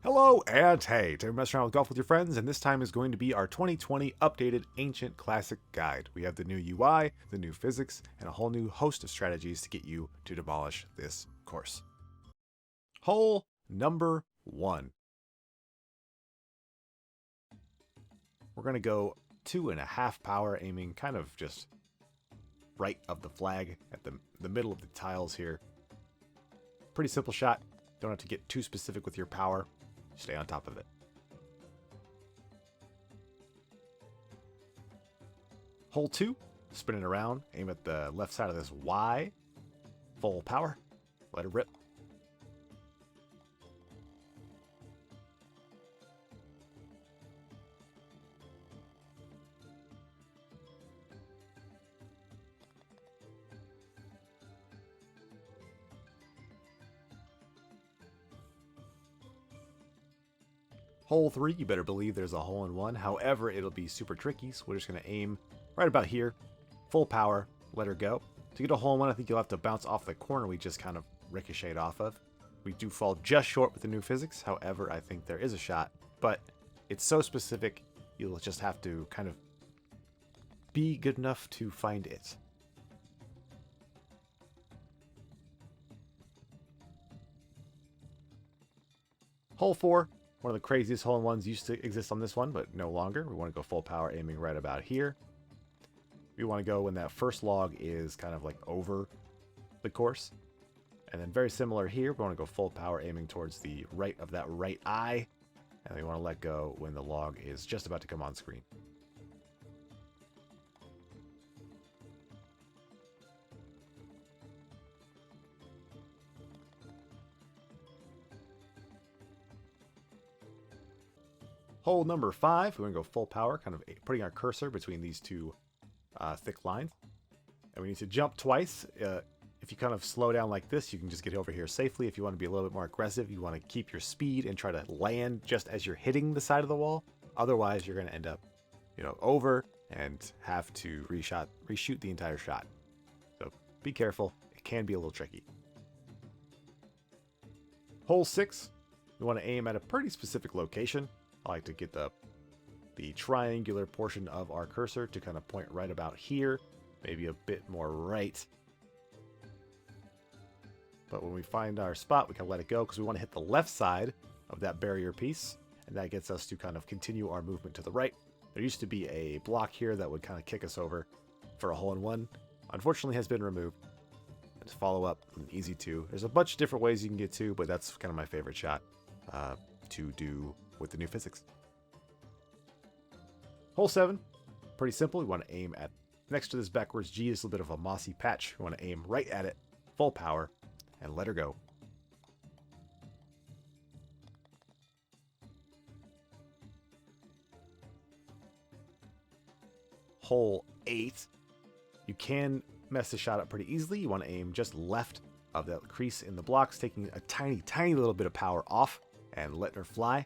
Hello and hey, to mess around with golf with your friends, and this time is going to be our 2020 updated Ancient Classic Guide. We have the new UI, the new physics, and a whole new host of strategies to get you to demolish this course. Hole number 1. We're going to go 2.5 power, aiming kind of just right of the flag at the middle of the tiles here. Pretty simple shot. Don't have to get too specific with your power. Stay on top of it. Hole 2, spin it around, aim at the left side of this Y, full power, let it rip. Hole 3, you better believe there's a hole-in-one. However, it'll be super tricky, so we're just going to aim right about here. Full power, let her go. To get a hole-in-one, I think you'll have to bounce off the corner we just kind of ricocheted off of. We do fall just short with the new physics. However, I think there is a shot, but it's so specific, you'll just have to kind of be good enough to find it. Hole 4. One of the craziest hole-in-ones used to exist on this one, but no longer. We want to go full power, aiming right about here. We want to go when that first log is kind of like over the course. And then very similar here, we want to go full power, aiming towards the right of that right eye. And we want to let go when the log is just about to come on screen. Hole number 5, we're going to go full power, kind of putting our cursor between these two thick lines. And we need to jump twice. If you kind of slow down like this, you can just get over here safely. If you want to be a little bit more aggressive, you want to keep your speed and try to land just as you're hitting the side of the wall. Otherwise, you're going to end up, over and have to reshoot the entire shot. So be careful. It can be a little tricky. Hole 6, we want to aim at a pretty specific location. I like to get the triangular portion of our cursor to kind of point right about here, maybe a bit more right. But when we find our spot, we can let it go because we want to hit the left side of that barrier piece, and that gets us to kind of continue our movement to the right. There used to be a block here that would kind of kick us over for a hole-in-one. Unfortunately, has been removed. Let's follow up with an easy 2. There's a bunch of different ways you can get to, but that's kind of my favorite shot to do with the new physics. Hole 7, pretty simple. We want to aim at next to this backwards G is a little bit of a mossy patch. We want to aim right at it, full power, and let her go. Hole 8, you can mess the shot up pretty easily. You want to aim just left of that crease in the blocks, taking a tiny little bit of power off and letting her fly.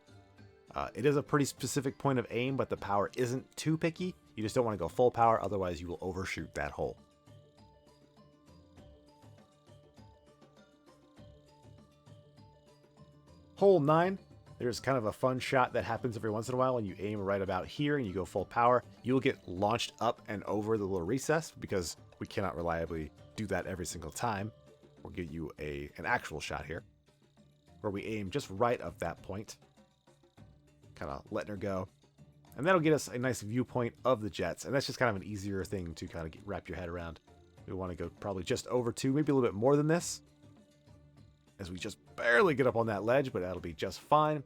It is a pretty specific point of aim, but the power isn't too picky. You just don't want to go full power, otherwise you will overshoot that hole. Hole 9, there's kind of a fun shot that happens every once in a while when you aim right about here and you go full power. You'll get launched up and over the little recess because we cannot reliably do that every single time. We'll give you an actual shot here where we aim just right of that point. Kind of letting her go. And that'll get us a nice viewpoint of the jets. And that's just kind of an easier thing to kind of wrap your head around. We want to go probably just over 2, maybe a little bit more than this, as we just barely get up on that ledge, but that'll be just fine.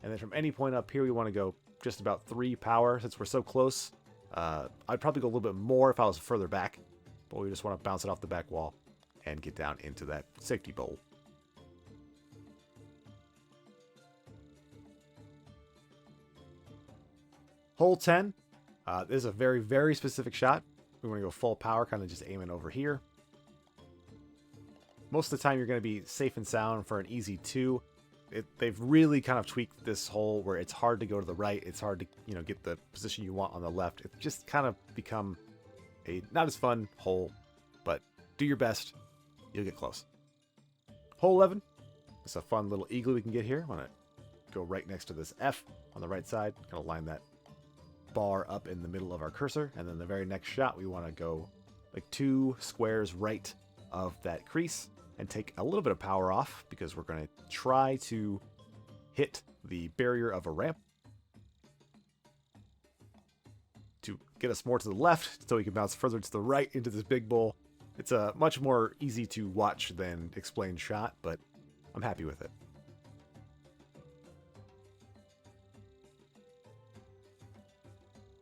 And then from any point up here, we want to go just about 3 power. Since we're so close, I'd probably go a little bit more if I was further back, but we just want to bounce it off the back wall and get down into that safety bowl. Hole 10, this is a very specific shot. We want to go full power, kind of just aiming over here. Most of the time you're going to be safe and sound for an easy 2. They've really kind of tweaked this hole where it's hard to go to the right. It's hard to get the position you want on the left. It's just kind of become a not as fun hole, but do your best. You'll get close. Hole 11. It's a fun little eagle we can get here. Want to go right next to this F on the right side. Kind of line that bar up in the middle of our cursor. And then the very next shot, we want to go like 2 squares right of that crease and take a little bit of power off because we're going to try to hit the barrier of a ramp to get us more to the left so we can bounce further to the right into this big bowl. It's a much more easy to watch than explain shot, but I'm happy with it.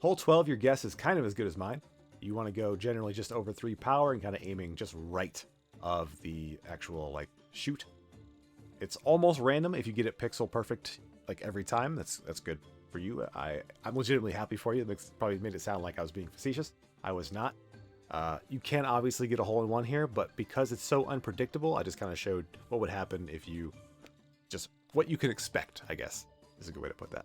Hole 12, your guess is kind of as good as mine. You want to go generally just over 3 power and kind of aiming just right of the actual like shoot. It's almost random if you get it pixel perfect like every time. That's good for you. I'm legitimately happy for you. It probably made it sound like I was being facetious. I was not. You can obviously get a hole in one here, but because it's so unpredictable, I just kind of showed what would happen if you just what you can expect, I guess, is a good way to put that.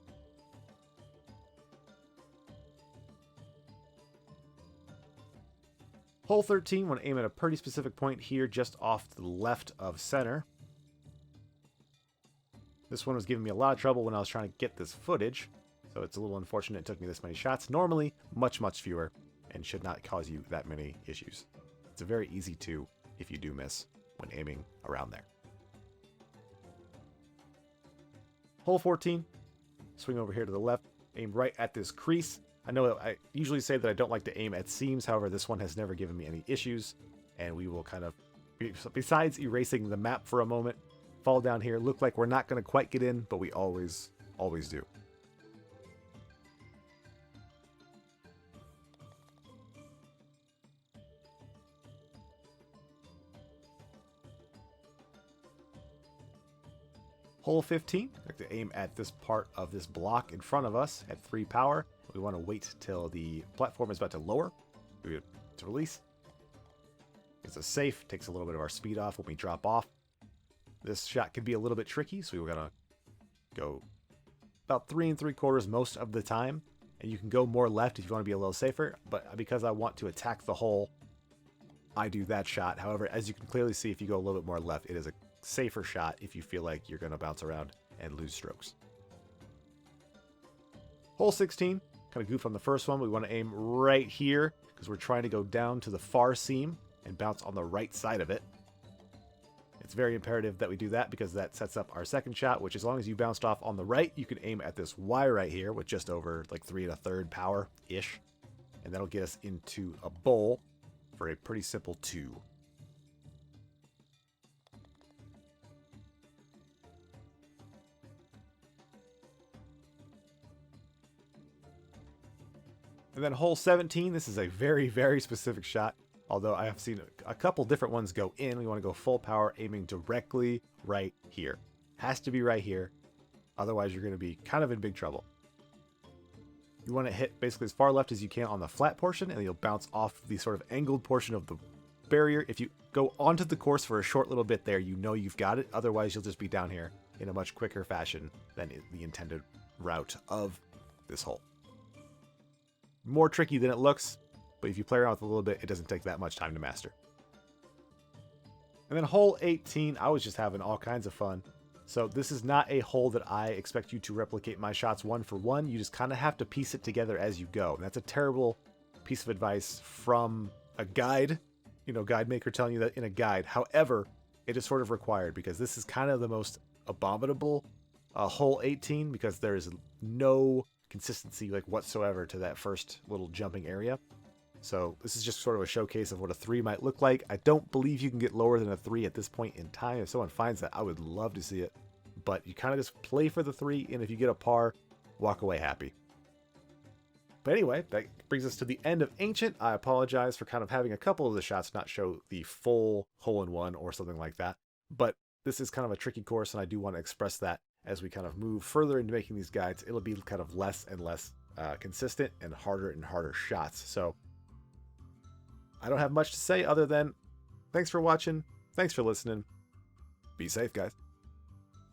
Hole 13, want to aim at a pretty specific point here, just off to the left of center. This one was giving me a lot of trouble when I was trying to get this footage, so it's a little unfortunate it took me this many shots. Normally, much fewer, and should not cause you that many issues. It's a very easy 2 if you do miss when aiming around there. Hole 14, swing over here to the left, aim right at this crease. I know I usually say that I don't like to aim at seams, however this one has never given me any issues, and we will kind of, besides erasing the map for a moment, fall down here, look like we're not going to quite get in, but we always do. Hole 15, I like to aim at this part of this block in front of us at 3 power. We want to wait till the platform is about to lower. To release. It's a safe, takes a little bit of our speed off when we drop off. This shot can be a little bit tricky, so we're going to go about 3 3/4 most of the time. And you can go more left if you want to be a little safer, but because I want to attack the hole, I do that shot. However, as you can clearly see, if you go a little bit more left, it is a safer shot if you feel like you're going to bounce around and lose strokes. Hole 16, kind of goof on the first one. We want to aim right here because we're trying to go down to the far seam and bounce on the right side of it. It's very imperative that we do that because that sets up our second shot, which as long as you bounced off on the right, you can aim at this Y right here with just over like 3 1/3 power-ish. And that'll get us into a bowl for a pretty simple 2. And then hole 17, this is a very specific shot. Although I have seen a couple different ones go in. We want to go full power, aiming directly right here. Has to be right here. Otherwise, you're going to be kind of in big trouble. You want to hit basically as far left as you can on the flat portion, and you'll bounce off the sort of angled portion of the barrier. If you go onto the course for a short little bit there, you know you've got it. Otherwise, you'll just be down here in a much quicker fashion than the intended route of this hole. More tricky than it looks, but if you play around with it a little bit, it doesn't take that much time to master. And then hole 18, I was just having all kinds of fun. So this is not a hole that I expect you to replicate my shots 1 for 1. You just kind of have to piece it together as you go. And that's a terrible piece of advice from a guide, guide maker telling you that in a guide. However, it is sort of required because this is kind of the most abominable hole 18 because there is no consistency like whatsoever to that first little jumping area. So this is just sort of a showcase of what a 3 might look like. I don't believe you can get lower than a 3 at this point in time. If someone finds that, I would love to see it. But you kind of just play for the 3, and if you get a par, walk away happy. But anyway, that brings us to the end of Ancient. I apologize for kind of having a couple of the shots not show the full hole-in-one or something like that. But this is kind of a tricky course, and I do want to express that as we kind of move further into making these guides. It'll be kind of less and less consistent and harder shots. So I don't have much to say other than thanks for watching. Thanks for listening. Be safe, guys.